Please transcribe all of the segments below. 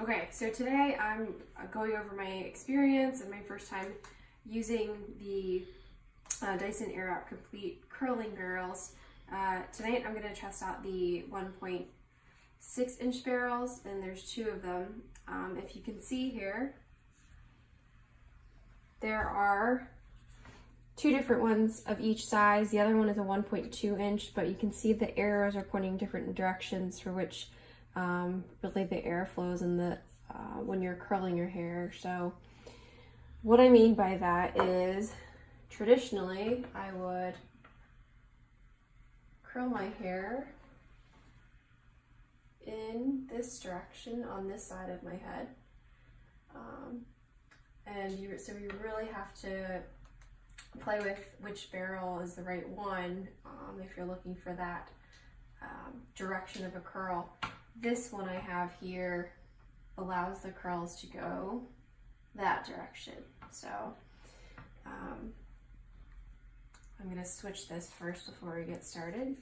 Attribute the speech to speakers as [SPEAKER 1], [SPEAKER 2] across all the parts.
[SPEAKER 1] Okay, so today I'm going over my experience and my first time using the Dyson Airwrap Complete Curling Barrels. Tonight I'm going to test out the 1.6-inch barrels, and there's two of them. If you can see here, there are two different ones of each size. The other one is a 1.2-inch, but you can see the arrows are pointing different directions for which really the air flows in the when you're curling your hair. So what I mean by that is, traditionally I would curl my hair in this direction on this side of my head, so you really have to play with which barrel is the right one if you're looking for that direction of a curl. This one I have here allows the curls to go that direction. So I'm going to switch this first before we get started.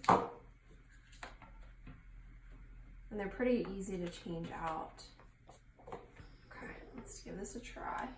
[SPEAKER 1] And they're pretty easy to change out. Okay, let's give this a try.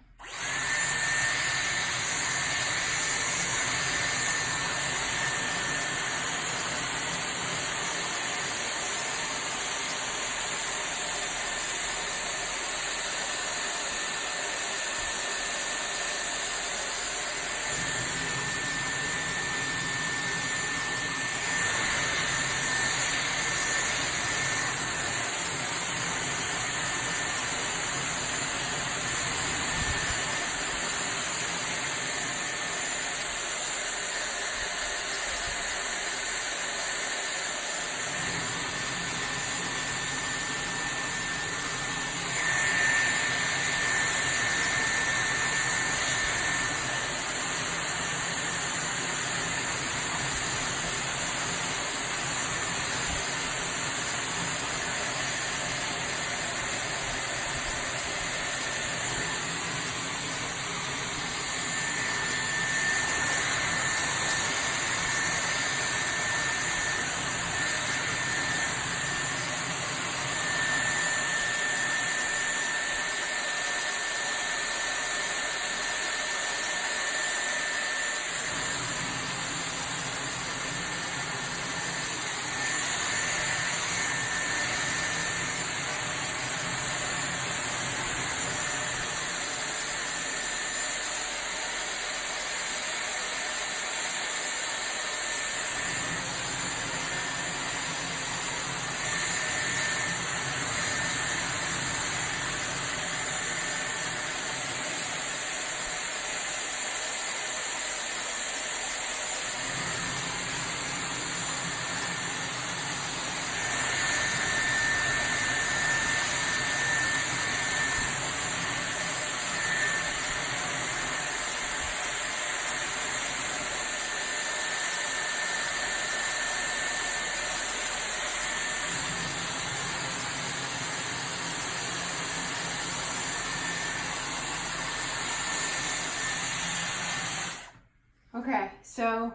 [SPEAKER 1] Okay, so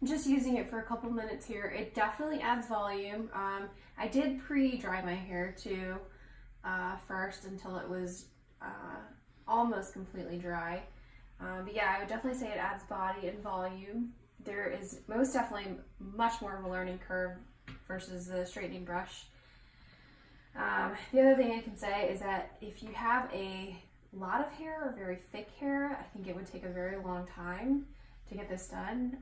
[SPEAKER 1] just using it for a couple minutes here, it definitely adds volume. I did pre-dry my hair too first until it was almost completely dry. But yeah, I would definitely say it adds body and volume. There is most definitely much more of a learning curve versus the straightening brush. The other thing I can say is that if you have a lot of hair or very thick hair, I think it would take a very long time to get this done,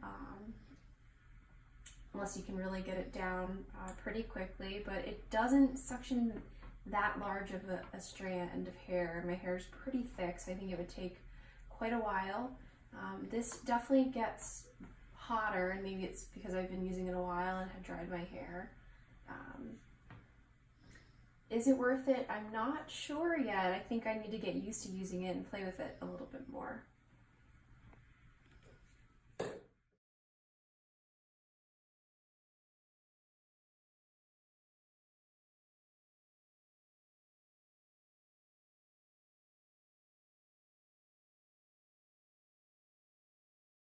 [SPEAKER 1] unless you can really get it down pretty quickly. But it doesn't suction that large of a strand of hair. My hair is pretty thick, so I think it would take quite a while. This definitely gets hotter, and maybe it's because I've been using it a while and have dried my hair. Is it worth it? I'm not sure yet. I think I need to get used to using it and play with it a little bit more.